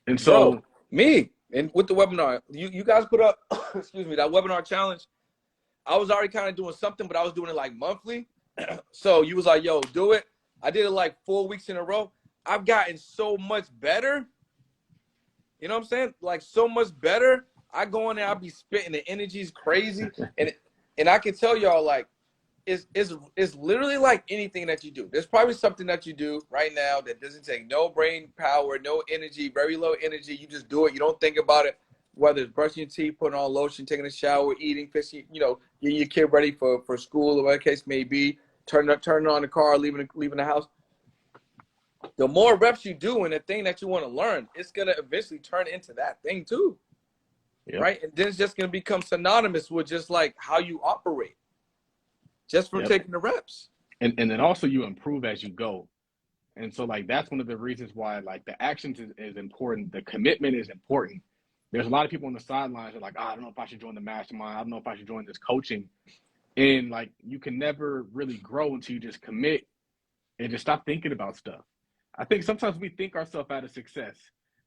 And so bro, me and with the webinar, you guys put up, excuse me, that webinar challenge. I was already kind of doing something, but I was doing it like monthly. So you was like, yo, do it. I did it like 4 weeks in a row. I've gotten so much better. You know what I'm saying? Like so much better. I go in there, I'll be spitting, the energy's crazy. And I can tell y'all, like, it's literally like anything that you do. There's probably something that you do right now that doesn't take no brain power, no energy, very low energy. You just do it. You don't think about it, whether it's brushing your teeth, putting on lotion, taking a shower, eating, fishing, getting your kid ready for school or whatever the case may be, turning on the car, leaving the house. The more reps you do in the thing that you want to learn, it's going to eventually turn into that thing too. Yep. Right? And then it's just going to become synonymous with just like how you operate. Just from taking the reps. And then also you improve as you go. And so like that's one of the reasons why like the actions is important. The commitment is important. There's a lot of people on the sidelines that are like, I don't know if I should join the mastermind. I don't know if I should join this coaching. And like you can never really grow until you just commit and just stop thinking about stuff. I think sometimes we think ourselves out of success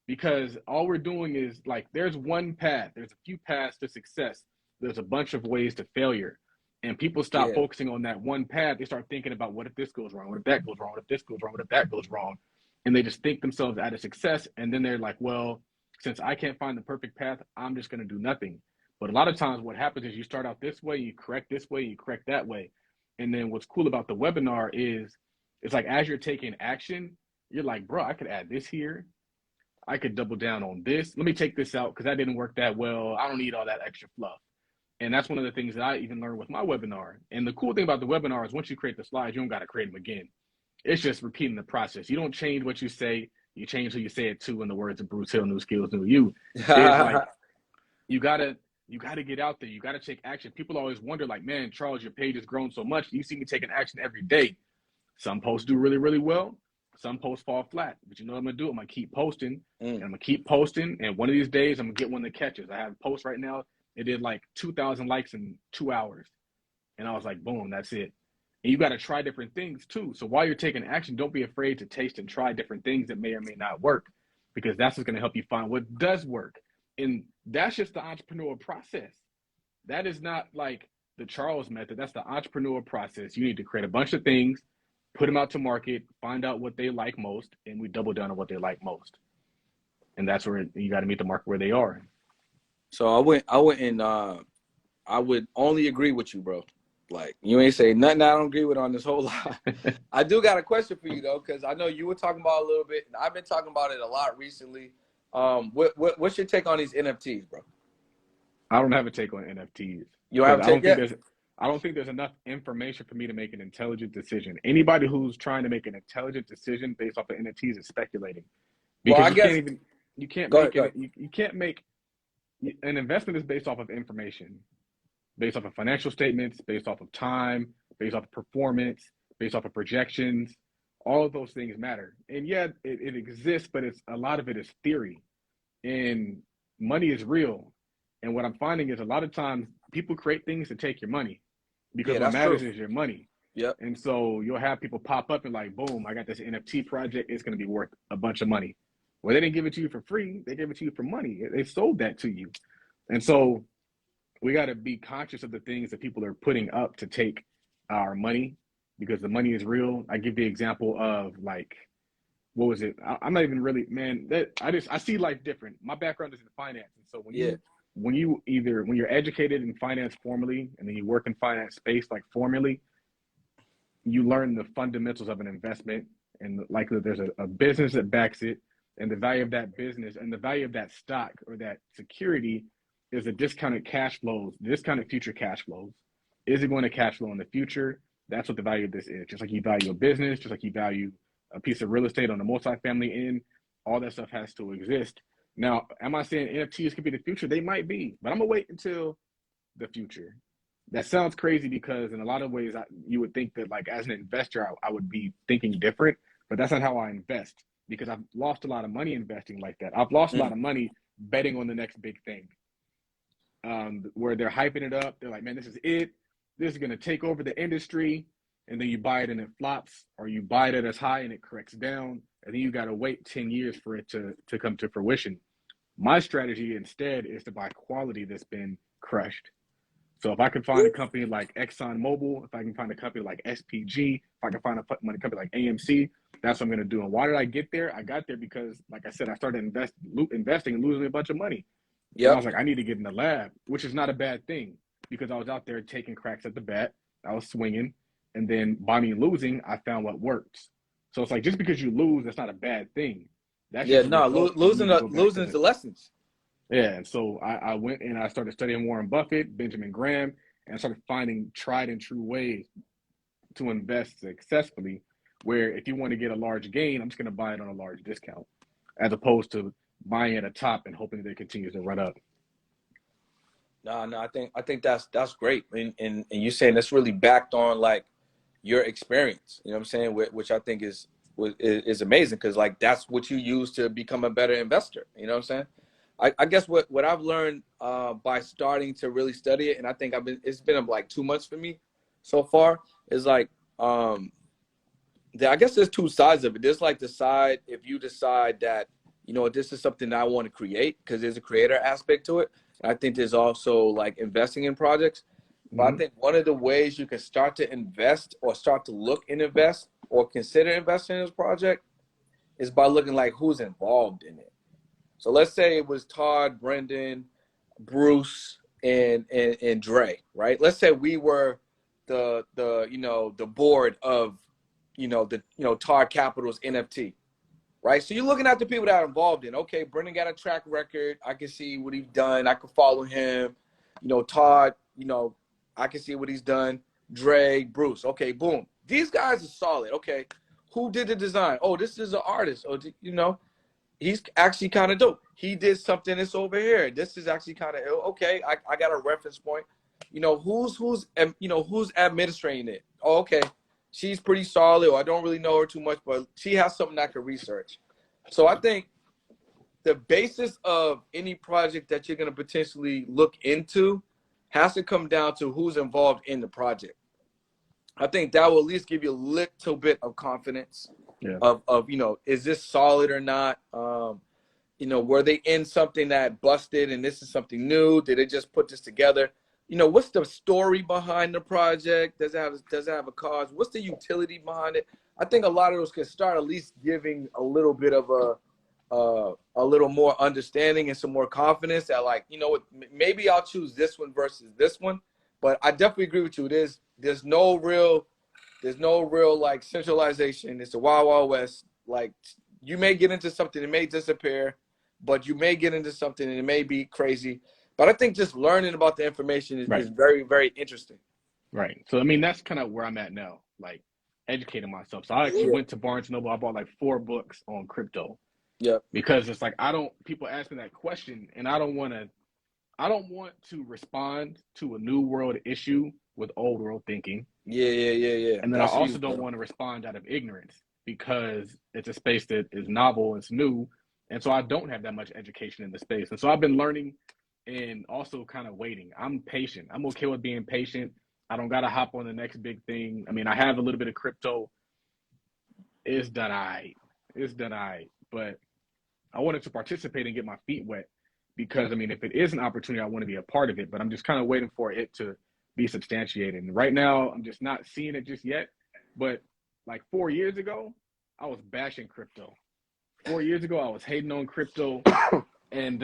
because all we're doing is like there's one path. There's a few paths to success. There's a bunch of ways to failure. And people stop focusing on that one path. They start thinking about what if this goes wrong? What if that goes wrong? What if this goes wrong? What if that goes wrong? And they just think themselves out of success. And then they're like, well, since I can't find the perfect path, I'm just going to do nothing. But a lot of times what happens is you start out this way, you correct this way, you correct that way. And then what's cool about the webinar is it's like as you're taking action, you're like, bro, I could add this here. I could double down on this. Let me take this out because that didn't work that well. I don't need all that extra fluff. And that's one of the things that I even learned with my webinar. And the cool thing about the webinar is once you create the slides, you don't got to create them again. It's just repeating the process. You don't change what you say. You change who you say it to, in the words of Bruce Hill, new skills, new you. It's like you gotta get out there. You gotta take action. People always wonder, like, man, Charles, your page has grown so much. You see me taking action every day. Some posts do really, really well. Some posts fall flat, but you know what I'm gonna do? I'm gonna keep posting, and Mm. I'm gonna keep posting, and one of these days I'm gonna get one that catches. I have a post right now. It did like 2,000 likes in 2 hours, and I was like, boom, that's it. And you got to try different things too. So while you're taking action, don't be afraid to taste and try different things that may or may not work, because that's what's gonna help you find what does work. And that's just the entrepreneurial process. That is not like the Charles method. That's the entrepreneurial process. You need to create a bunch of things, put them out to market, find out what they like most, and we double down on what they like most. And that's where you got to meet the market where they are. So I would only agree with you, bro. Like, you ain't say nothing I don't agree with on this whole lot. I do got a question for you though, because I know you were talking about it a little bit, and I've been talking about it a lot recently. What's your take on these NFTs, bro? I don't have a take on NFTs You don't because have a take yet? I don't think there's enough information for me to make an intelligent decision. Anybody who's trying to make an intelligent decision based off of NFTs is speculating, Well, because I guess you can't go ahead, make go it ahead. you can't make an investment is based off of information, based off of financial statements, based off of time, based off of performance, based off of projections. All of those things matter. And yeah, it exists, but it's a lot of it is theory. And money is real. And what I'm finding is a lot of times people create things to take your money, because Yeah, what that's matters true. is your money. Yep. And so you'll have people pop up and like, boom, I got this NFT project. It's going to be worth a bunch of money. Well, they didn't give it to you for free. They gave it to you for money. They sold that to you. And so we got to be conscious of the things that people are putting up to take our money, because the money is real. I give the example of like, what was it? I'm not even really, man, that I see life different. My background is in finance. And so Yeah. when you're educated in finance formally, and then you work in finance space like formally, you learn the fundamentals of an investment, and like there's a business that backs it, and the value of that business and the value of that stock or that security is the discounted cash flows, discounted future cash flows. Is it going to cash flow in the future? That's what the value of this is. Just like you value a business, just like you value a piece of real estate on the multifamily end, all that stuff has to exist. Now, am I saying NFTs could be the future? They might be, but I'm gonna wait until the future. That sounds crazy, because in a lot of ways you would think that like as an investor I would be thinking different, but that's not how I invest, because I've lost a lot of money investing like that. I've lost a lot Mm. of money betting on the next big thing, where they're hyping it up. They're like, man, this is it. This is going to take over the industry. And then you buy it and it flops, or you buy it at as high and it corrects down. And then you got to wait 10 years for it to come to fruition. My strategy instead is to buy quality that's been crushed. So if I can find a company like ExxonMobil, if I can find a company like SPG, if I can find a company like AMC, that's what I'm going to do. And why did I get there? I got there because, like I said, I started investing and losing a bunch of money. And I Yep. was like, I need to get in the lab, which is not a bad thing, because I was out there taking cracks at the bat. I was swinging. And then by me losing, I found what works. So it's like, just because you lose, that's not a bad thing. That's Yeah, just a no, result. And you need losing to go back losing to is the lessons. yeah, and so I went and I started studying Warren Buffett, Benjamin Graham, and I started finding tried and true ways to invest successfully. Where if you want to get a large gain, I'm just going to buy it on a large discount, as opposed to buying at a top and hoping that it continues to run up. No, I think that's great, and you saying that's really backed on like your experience. You know what I'm saying? Which I think is amazing, because like that's what you use to become a better investor. You know what I'm saying? I guess what I've learned by starting to really study it, and I think it's been like 2 months for me so far, is like I guess there's two sides of it. There's like the side, if you decide that, you know, this is something that I want to create, because there's a creator aspect to it. And I think there's also like investing in projects. But I Mm-hmm. think one of the ways you can start to invest, or start to look and invest, or consider investing in this project, is by looking like who's involved in it. So let's say it was Todd, Brenden, Bruce, and Dre, right? Let's say we were the board of Todd Capital's NFT, right? So you're looking at the people that are involved in. Okay, Brenden got a track record. I can see what he's done. I can follow him. Todd. I can see what he's done. Dre, Bruce. Okay, boom. These guys are solid. Okay, who did the design? Oh, this is an artist. Oh, he's actually kind of dope. He did something that's over here. This is actually kind of okay. I got a reference point. Who's administrating it? Oh, okay. she's pretty solid, or I don't really know her too much, but she has something I can research. So I think the basis of any project that you're going to potentially look into has to come down to who's involved in the project. I think that will at least give you a little bit of confidence of is this solid or not? Were they in something that busted and this is something new? Did they just put this together? What's the story behind the project? Does it have a cause? What's the utility behind it? I think a lot of those can start at least giving a little bit of a little more understanding and some more confidence that, like, maybe I'll choose this one versus this one. But I definitely agree with you. There's no real like centralization. It's a wild, wild west. Like, you may get into something that may disappear, but you may get into something and it may be crazy. But I think just learning about the information is very, very interesting. Right. So, I mean, that's kind of where I'm at now, like educating myself. So I actually went to Barnes & Noble. I bought like 4 books on crypto. Yeah. Because it's like, people ask me that question and I don't want to respond to a new world issue with old world thinking. Yeah. And then I also don't want to respond out of ignorance because it's a space that is novel, it's new. And so I don't have that much education in the space. And so I've been learning and also kind of waiting. I'm patient. I'm okay with being patient. I don't got to hop on the next big thing. I mean, I have a little bit of crypto. It's done all right. But I wanted to participate and get my feet wet because, I mean, if it is an opportunity, I want to be a part of it. But I'm just kind of waiting for it to be substantiated. And right now, I'm just not seeing it just yet. But like 4 years ago, I was bashing crypto. 4 years ago, I was hating on crypto. And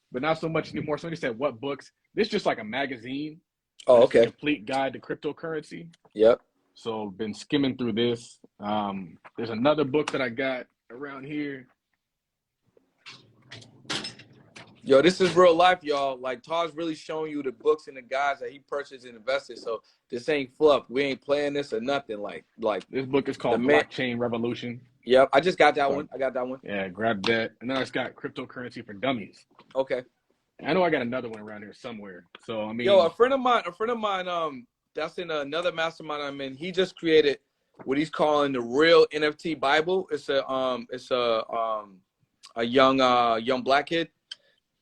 but not so much anymore. Somebody said, what books? This is just like a magazine. Oh, okay. Complete guide to cryptocurrency. Yep. So been skimming through this. There's another book that I got around here. Yo, this is real life, y'all. Like, Todd's really showing you the books and the guides that he purchased and invested. So this ain't fluff. We ain't playing this or nothing. Like this book is called Blockchain Revolution. Yep, I just got that one. I got that one. Yeah, grab that. And then it's got Cryptocurrency for Dummies. Okay. I know I got another one around here somewhere. So I mean, yo, a friend of mine, that's in another mastermind I'm in. He just created what he's calling the Real NFT Bible. It's a young black kid.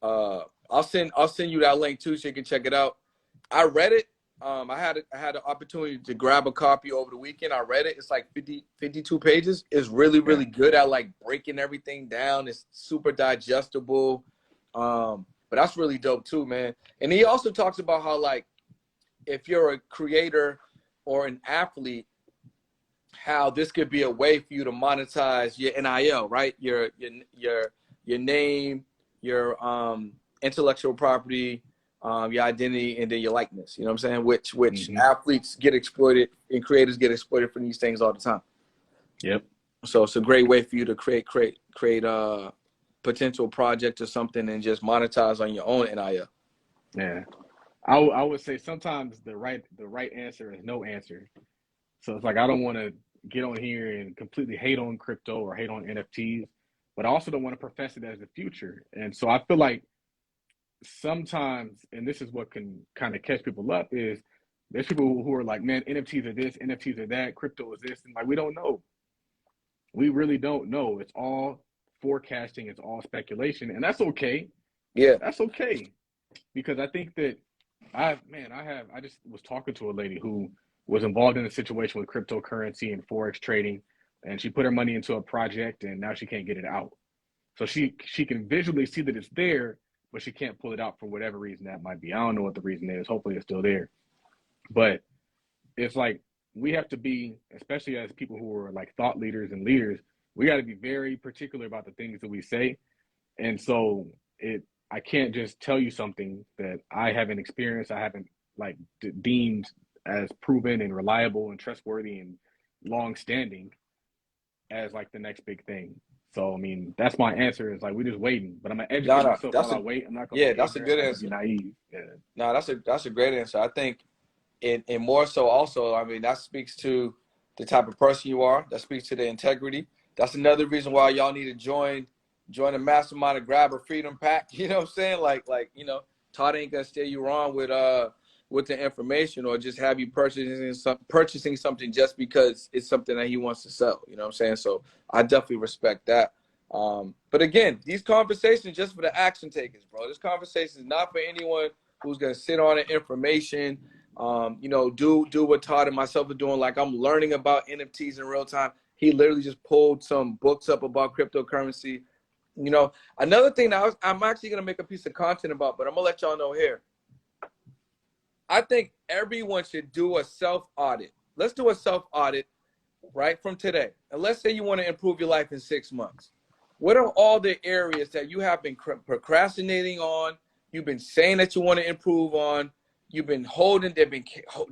I'll send you that link too, so you can check it out. I read it. I had an opportunity to grab a copy over the weekend. I read it. It's like 52 pages. It's really, really good at like breaking everything down. It's super digestible. But that's really dope too, man. And he also talks about how, like, if you're a creator or an athlete, how this could be a way for you to monetize your NIL, right? Your name, your intellectual property, your identity, and then your likeness. You know what I'm saying? Which athletes get exploited and creators get exploited for these things all the time. Yep. So it's a great way for you to create a potential project or something and just monetize on your own NIL. Yeah. I would say sometimes the right answer is no answer. So it's like, I don't want to get on here and completely hate on crypto or hate on NFTs, but I also don't want to profess it as the future. And so I feel like sometimes, and this is what can kind of catch people up, is there's people who are like, man, NFTs are this, NFTs are that, crypto is this. And like, we don't know. We really don't know. It's all forecasting. It's all speculation. And that's okay. Yeah. That's okay. Because I think that I just was talking to a lady who was involved in a situation with cryptocurrency and Forex trading, and she put her money into a project and now she can't get it out. So she can visually see that it's there, but she can't pull it out for whatever reason that might be. I don't know what the reason is. Hopefully it's still there. But it's like, we have to be, especially as people who are like thought leaders and leaders, we got to be very particular about the things that we say. And so I can't just tell you something that I haven't experienced, I haven't like deemed as proven and reliable and trustworthy and long-standing as like the next big thing. So I mean, that's my answer. Is like, we're just waiting. But I'm gonna educate myself while I wait. I'm not gonna. Yeah, that's a good answer. Be naive. Yeah. No, that's a great answer. I think, and more so also, I mean, that speaks to the type of person you are. That speaks to the integrity. That's another reason why y'all need to join a mastermind and grab a freedom pack. You know what I'm saying? Like Todd ain't gonna steer you wrong with with the information, or just have you purchasing something just because it's something that he wants to sell. You know what I'm saying? So I definitely respect that. But again, these conversations just for the action takers, bro. This conversation is not for anyone who's gonna sit on the information. You know, do what Todd and myself are doing. Like, I'm learning about NFTs in real time. He literally just pulled some books up about cryptocurrency. You know, another thing that I'm actually gonna make a piece of content about, but I'm gonna let y'all know here. I think everyone should do a self-audit. Let's do a self-audit right from today. And let's say you want to improve your life in 6 months. What are all the areas that you have been procrastinating on? You've been saying that you want to improve on. You've been they've been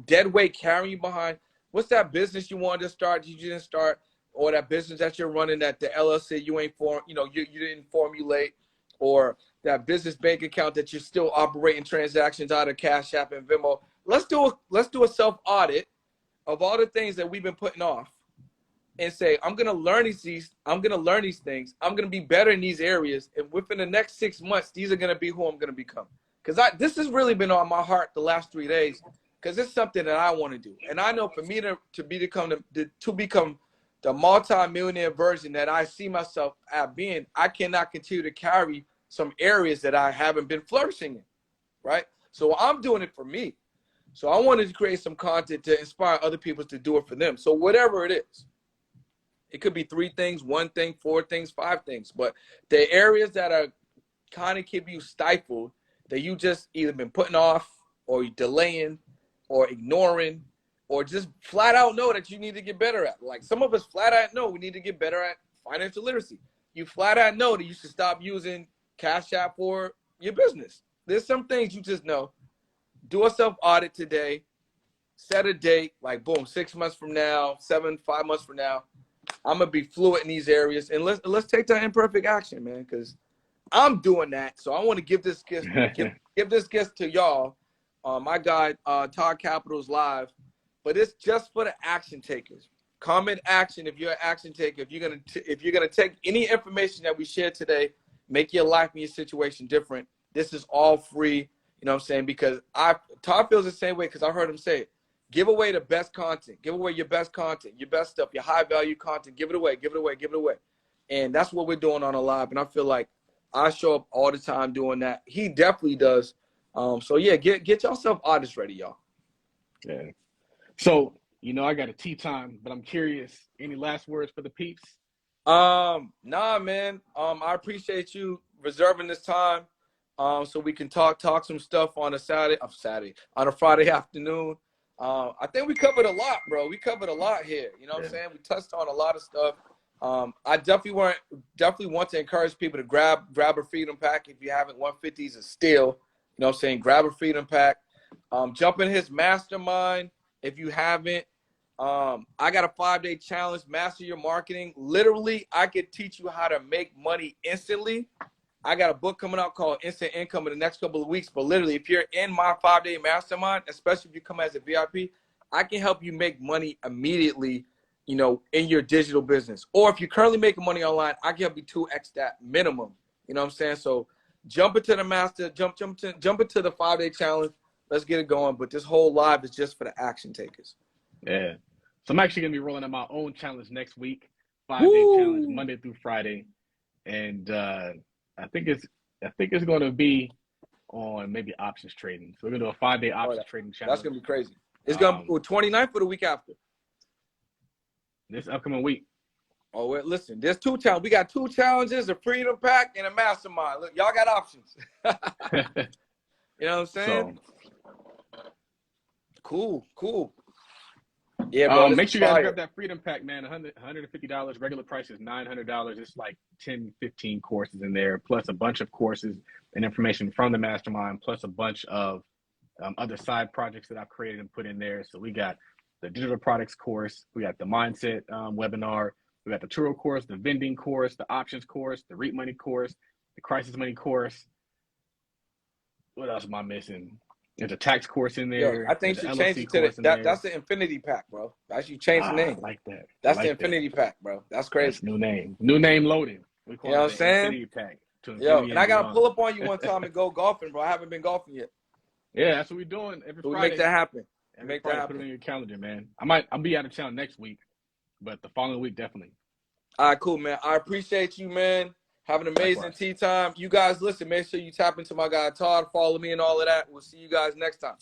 dead weight carrying you behind. What's that business you wanted to start, you didn't start? Or that business that you're running that the LLC you didn't formulate? Or that business bank account that you're still operating transactions out of Cash App and Venmo? Let's do a self-audit of all the things that we've been putting off, and say, I'm gonna learn these things. I'm gonna be better in these areas, and within the next 6 months, these are gonna be who I'm gonna become. Because this has really been on my heart the last 3 days, because it's something that I want to do, and I know for me to become the multi-millionaire version that I see myself at being, I cannot continue to carry some areas that I haven't been flourishing in, right? So I'm doing it for me. So I wanted to create some content to inspire other people to do it for them. So whatever it is, it could be 3 things, 1 thing, 4 things, 5 things. But the areas that are kind of keep you stifled, that you just either been putting off or delaying or ignoring, or just flat out know that you need to get better at. Like, some of us flat out know we need to get better at financial literacy. You flat out know that you should stop using Cash App for your business. There's some things you just know. Do a self-audit today. Set a date, like, boom, 6 months from now, 5 months from now, I'm going to be fluent in these areas. And let's take that imperfect action, man, because I'm doing that. So I want to give this gift, give this gift to y'all. My guy, Todd Capital, is live. But it's just for the action takers. Comment action if you're an action taker. If you're gonna take any information that we shared today, make your life and your situation different. This is all free. You know what I'm saying? Because Todd feels the same way, because I heard him say it. Give away the best content. Give away your best content, your best stuff, your high value content. Give it away. Give it away. Give it away. And that's what we're doing on a live. And I feel like I show up all the time doing that. He definitely does. So yeah, get yourself audits ready, y'all. Yeah. So, you know, I got a tea time, but I'm curious, any last words for the peeps? Nah, man. I appreciate you reserving this time, so we can talk some stuff on on a Friday afternoon. I think we covered a lot, bro. We covered a lot here. You know what I'm saying? We touched on a lot of stuff. I definitely want to encourage people to grab a Freedom Pack. If you haven't, 150s is still, you know what I'm saying? Grab a Freedom Pack. Jump in his mastermind. If you haven't, I got a 5-day challenge, master your marketing. Literally, I could teach you how to make money instantly. I got a book coming out called Instant Income in the next couple of weeks. But literally, if you're in my 5-day mastermind, especially if you come as a VIP, I can help you make money immediately, you know, in your digital business. Or if you're currently making money online, I can help you 2x that minimum. You know what I'm saying? So jump into the master, jump into the 5-day challenge. Let's get it going. But this whole live is just for the action takers. Yeah. So I'm actually going to be rolling out my own challenge next week. 5-day challenge, Monday through Friday. And I think it's going to be on maybe options trading. So we're going to do a 5-day options trading challenge. That's going to be crazy. It's going to be 29th or the week after? This upcoming week. Oh, wait, listen, there's 2 challenges. We got 2 challenges, a Freedom Pack and a mastermind. Look, y'all got options. You know what I'm saying? So, Cool. Yeah, bro. Make sure you guys grab that Freedom Pack, man. $150. Regular price is $900. It's like 10, 15 courses in there, plus a bunch of courses and information from the mastermind, plus a bunch of other side projects that I've created and put in there. So we got the digital products course, we got the mindset webinar, we got the Turo course, the vending course, the options course, the REAP money course, the crisis money course. What else am I missing? There's a tax course in there. Yo, I think you should change it to that's the Infinity Pack, bro. I should change the name. I like that. That's the Infinity Pack, bro. That's crazy. That's new name. New name loading. You know what I'm saying? Infinity Pack. Yo, and I got to pull up on you one time and go golfing, bro. I haven't been golfing yet. Yeah, that's what we're doing every So we Friday. make that happen. Every Friday, put it in your calendar, man. I'll be out of town next week, but the following week definitely. All right, cool, man. I appreciate you, man. Have an amazing Likewise. tea time. You guys, listen, make sure you tap into my guy Todd. Follow me and all of that. We'll see you guys next time.